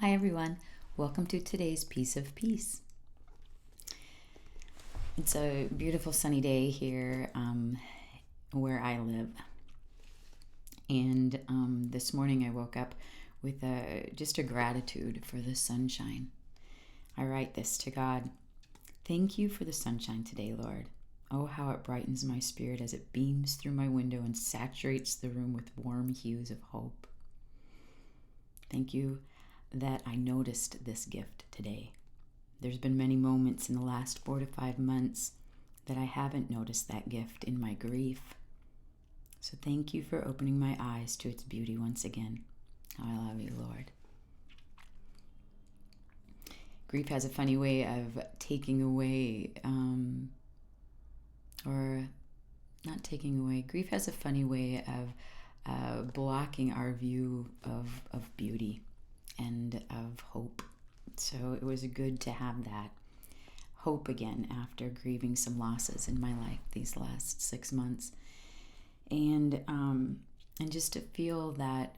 Hi everyone, welcome to today's Piece of Peace. It's a beautiful sunny day here where I live. And this morning I woke up with just a gratitude for the sunshine. I write this to God. Thank you for the sunshine today, Lord. Oh, how it brightens my spirit as it beams through my window and saturates the room with warm hues of hope. Thank you that I noticed this gift today. There's been many moments in the last 4 to 5 months that I haven't noticed that gift in my grief. So thank you for opening my eyes to its beauty once again. I love you, Lord. Grief has a funny way of taking away, or not taking away. Grief has a funny way of blocking our view of beauty and of hope. So it was good to have that hope again after grieving some losses in my life these last 6 months, and just to feel that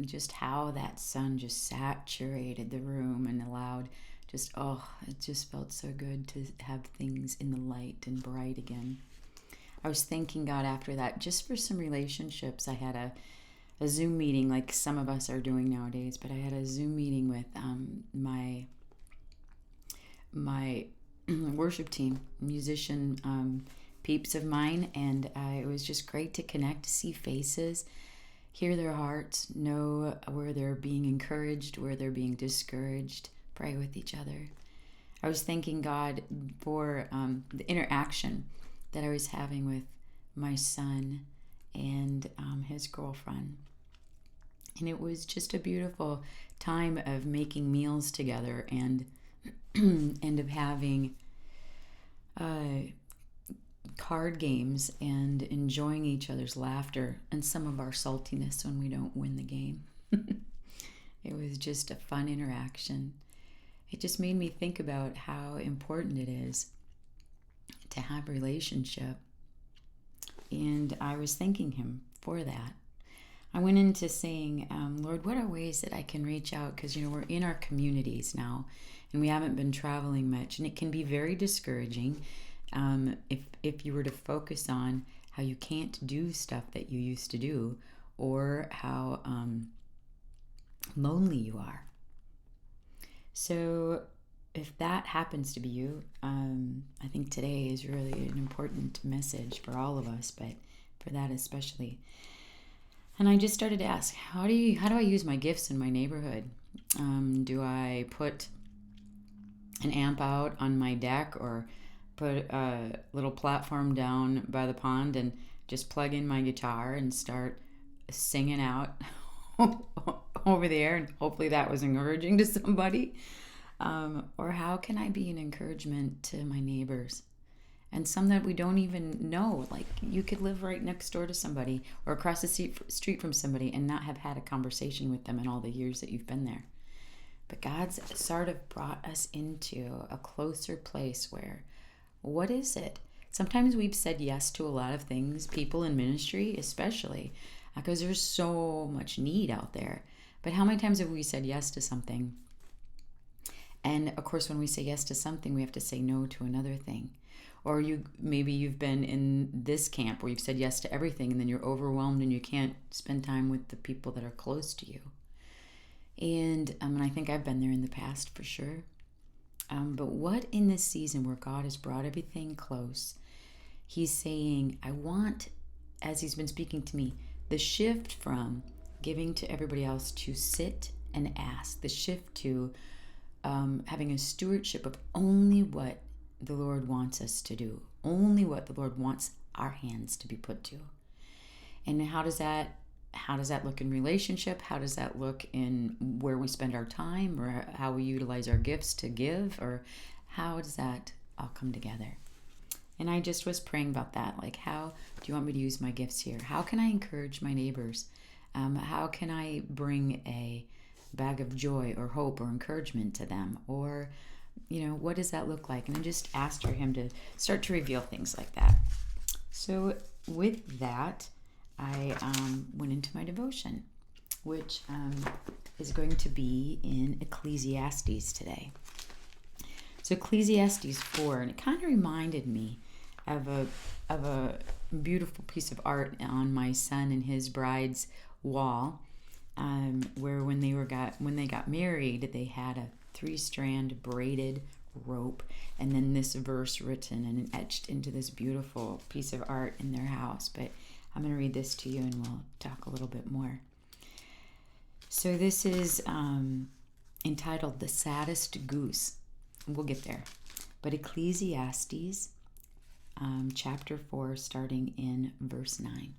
just how that sun just saturated the room and allowed it just felt so good to have things in the light and bright again. I was thanking God after that just for some relationships. I had a Zoom meeting like some of us are doing nowadays, but I had a Zoom meeting with my worship team, musician peeps of mine, and it was just great to connect, to see faces, hear their hearts, know where they're being encouraged, where they're being discouraged, pray with each other. I was thanking God for the interaction that I was having with my son and his girlfriend. And it was just a beautiful time of making meals together and and of having card games and enjoying each other's laughter and some of our saltiness when we don't win the game. It was just a fun interaction. It just made me think about how important it is to have a relationship. And I was thanking him for that. I went into saying, Lord, what are ways that I can reach out? Because, we're in our communities now and we haven't been traveling much. And it can be very discouraging if you were to focus on how you can't do stuff that you used to do, or how lonely you are. So if that happens to be you, I think today is really an important message for all of us, but for that especially. And I just started to ask, how do I use my gifts in my neighborhood? Do I put an amp out on my deck, or put a little platform down by the pond and just plug in my guitar and start singing out over there, and hopefully that was encouraging to somebody? Or how can I be an encouragement to my neighbors? And some that we don't even know. Like, you could live right next door to somebody or across the street from somebody and not have had a conversation with them in all the years that you've been there. But God's sort of brought us into a closer place where, what is it? Sometimes we've said yes to a lot of things, people in ministry especially, because there's so much need out there. But how many times have we said yes to something? And of course, when we say yes to something, we have to say no to another thing. Or maybe you've been in this camp where you've said yes to everything, and then you're overwhelmed and you can't spend time with the people that are close to you. And I think I've been there in the past for sure. But what in this season where God has brought everything close, he's saying, I want, as he's been speaking to me, the shift from giving to everybody else to sit and ask, the shift to having a stewardship of only what the Lord wants us to do, only what the Lord wants our hands to be put to. And how does that look in relationship? How does that look in where we spend our time, or how we utilize our gifts to give, or how does that all come together? And I just was praying about that. Like, how do you want me to use my gifts here? How can I encourage my neighbors? How can I bring a bag of joy or hope or encouragement to them? Or what does that look like? And I just asked for him to start to reveal things like that. So with that, I went into my devotion. which is going to be in Ecclesiastes today. So Ecclesiastes 4, and it kind of reminded me of a beautiful piece of art on my son and his bride's wall, where when they got married, they had a 3-strand braided rope, and then this verse written and etched into this beautiful piece of art in their house. But I'm going to read this to you, and we'll talk a little bit more. So this is entitled "The Saddest Goose." We'll get there. But Ecclesiastes chapter 4, starting in verse 9.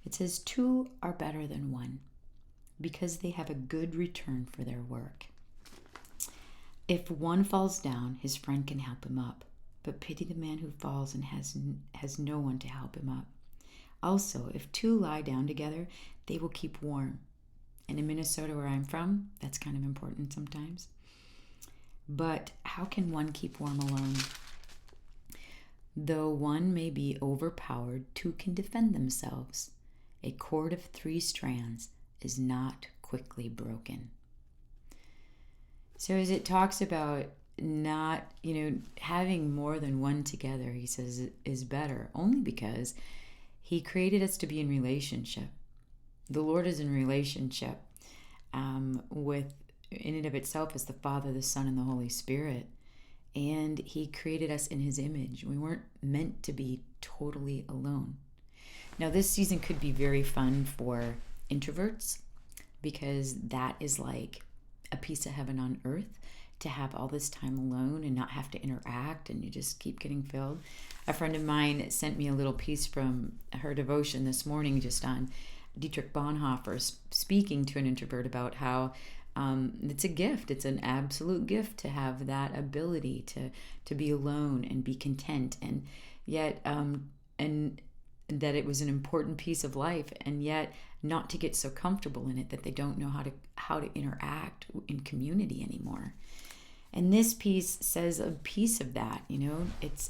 It says, 2 are better than 1, because they have a good return for their work. If one falls down, his friend can help him up, but pity the man who falls and has no one to help him up. Also, if 2 lie down together, they will keep warm. And in Minnesota, where I'm from, that's kind of important sometimes. But how can one keep warm alone? Though one may be overpowered, 2 can defend themselves. A cord of 3 strands is not quickly broken. So as it talks about not, having more than one together, he says is better, only because he created us to be in relationship. The Lord is in relationship with, in and of itself, as the Father, the Son, and the Holy Spirit. And he created us in his image. We weren't meant to be totally alone. Now, this season could be very fun for introverts, because that is like a piece of heaven on earth, to have all this time alone and not have to interact, and you just keep getting filled. A friend of mine sent me a little piece from her devotion this morning, just on Dietrich Bonhoeffer speaking to an introvert about how it's a gift. It's an absolute gift to have that ability to be alone and be content, and yet and that it was an important piece of life, and yet not to get so comfortable in it that they don't know how to interact in community anymore. And this piece says a piece of that. It's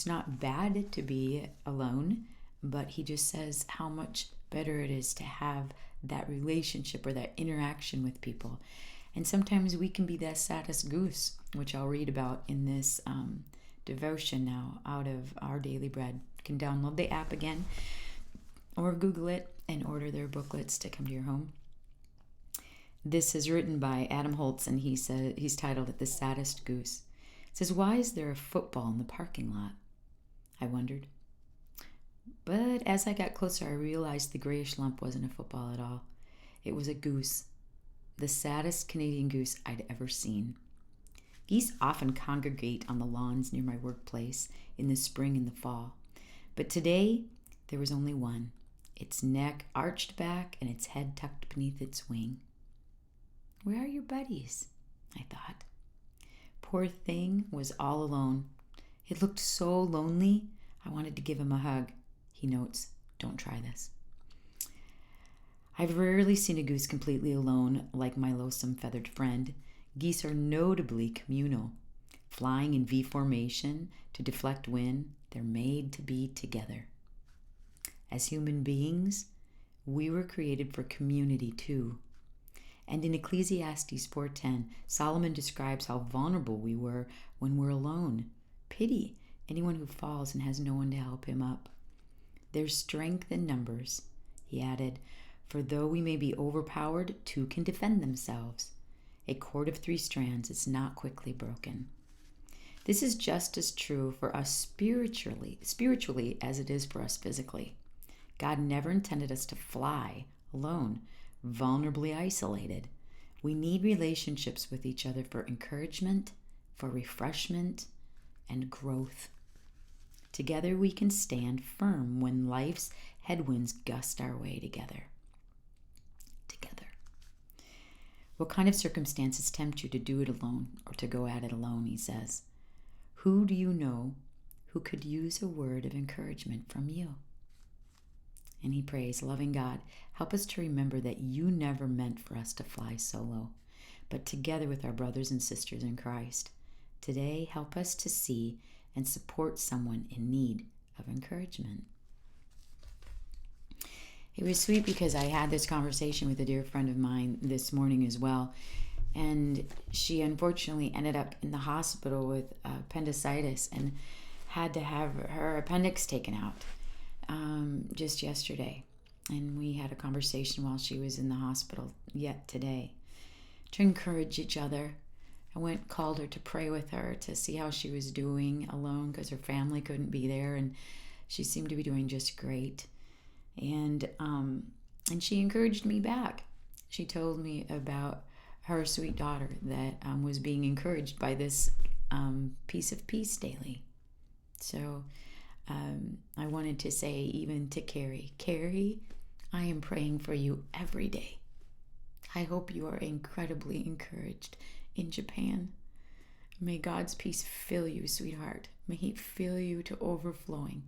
not bad to be alone, but he just says how much better it is to have that relationship or that interaction with people. And sometimes we can be that saddest goose, which I'll read about in this devotion now out of Our Daily Bread. You can download the app again or Google it and order their booklets to come to your home. This is written by Adam Holtz, and he's titled "The Saddest Goose." It says, "Why is there a football in the parking lot?" I wondered. But as I got closer, I realized the grayish lump wasn't a football at all. It was a goose, the saddest Canadian goose I'd ever seen. Geese often congregate on the lawns near my workplace in the spring and the fall. But today, there was only one, its neck arched back and its head tucked beneath its wing. Where are your buddies? I thought. Poor thing was all alone. It looked so lonely, I wanted to give him a hug. He notes, "Don't try this." I've rarely seen a goose completely alone like my loathsome feathered friend. Geese are notably communal. Flying in V formation to deflect wind, they're made to be together. As human beings, we were created for community too. And in Ecclesiastes 4:10, Solomon describes how vulnerable we were when we're alone. Pity anyone who falls and has no one to help him up. There's strength in numbers, he added, for though we may be overpowered, 2 can defend themselves. A cord of 3 strands is not quickly broken. This is just as true for us spiritually as it is for us physically. God never intended us to fly alone, vulnerably isolated. We need relationships with each other for encouragement, for refreshment, and growth. Together we can stand firm when life's headwinds gust our way together. What kind of circumstances tempt you to do it alone or to go at it alone, he says. Who do you know who could use a word of encouragement from you? And he prays, loving God, help us to remember that you never meant for us to fly solo, but together with our brothers and sisters in Christ. Today, help us to see and support someone in need of encouragement. It was sweet because I had this conversation with a dear friend of mine this morning as well. And she unfortunately ended up in the hospital with appendicitis and had to have her appendix taken out just yesterday. And we had a conversation while she was in the hospital yet today to encourage each other. I called her to pray with her to see how she was doing alone because her family couldn't be there, and she seemed to be doing just great. And she encouraged me back. She told me about her sweet daughter that was being encouraged by this piece of peace daily. So I wanted to say even to Carrie, I am praying for you every day. I hope you are incredibly encouraged in Japan. May God's peace fill you, sweetheart. May He fill you to overflowing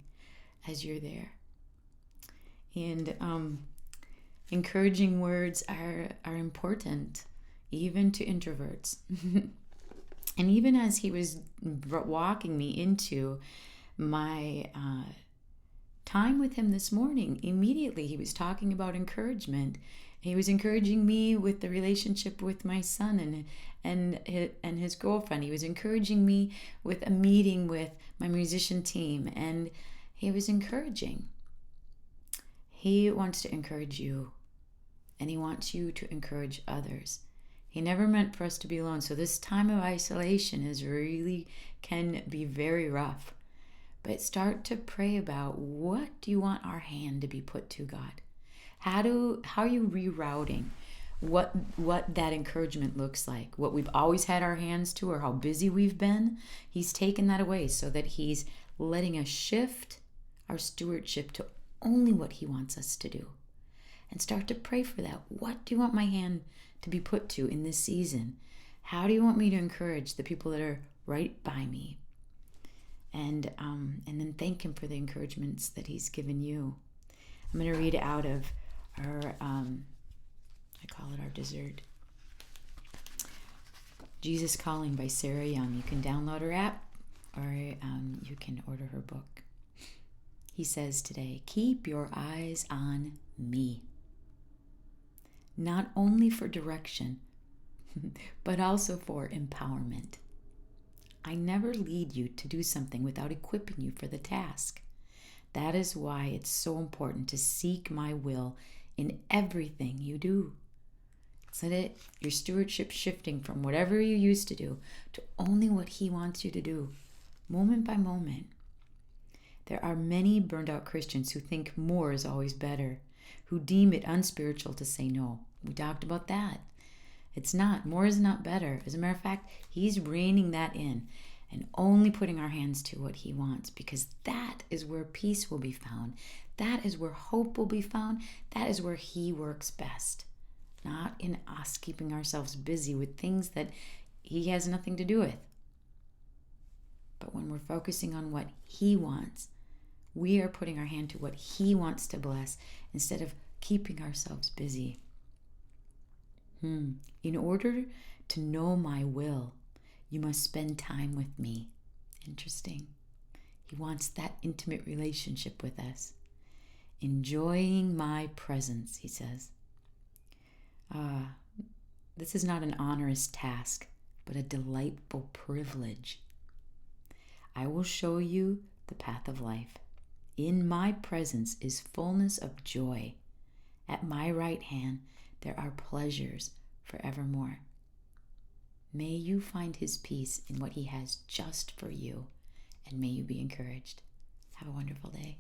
as you're there. And encouraging words are important, even to introverts. And even as he was walking me into my time with him this morning, immediately he was talking about encouragement. He was encouraging me with the relationship with my son and his girlfriend. He was encouraging me with a meeting with my musician team, and he was encouraging. He wants to encourage you, and he wants you to encourage others. He never meant for us to be alone. So this time of isolation can be very rough. But start to pray about, what do you want our hand to be put to, God? How are you rerouting what that encouragement looks like? What we've always had our hands to, or how busy we've been? He's taken that away so that He's letting us shift our stewardship to only what He wants us to do. And start to pray for that. What do you want my hand to be put to in this season? How do you want me to encourage the people that are right by me? And then thank Him for the encouragements that He's given you. I'm going to read out of our, I call it our dessert, Jesus Calling by Sarah Young. You can download her app, or you can order her book. He says today, keep your eyes on me. Not only for direction, but also for empowerment. I never lead you to do something without equipping you for the task. That is why it's so important to seek my will in everything you do. So that your stewardship shifting from whatever you used to do to only what He wants you to do, moment by moment. There are many burned out Christians who think more is always better, who deem it unspiritual to say no. We talked about that. It's not. More is not better. As a matter of fact, He's reining that in and only putting our hands to what He wants, because that is where peace will be found. That is where hope will be found. That is where He works best. Not in us keeping ourselves busy with things that He has nothing to do with. But when we're focusing on what He wants, we are putting our hand to what He wants to bless instead of keeping ourselves busy. In order to know my will, you must spend time with me. Interesting. He wants that intimate relationship with us. Enjoying my presence, He says. This is not an onerous task, but a delightful privilege. I will show you the path of life. In my presence is fullness of joy. At my right hand there are pleasures forevermore. May you find His peace in what He has just for you, and may you be encouraged. Have a wonderful day.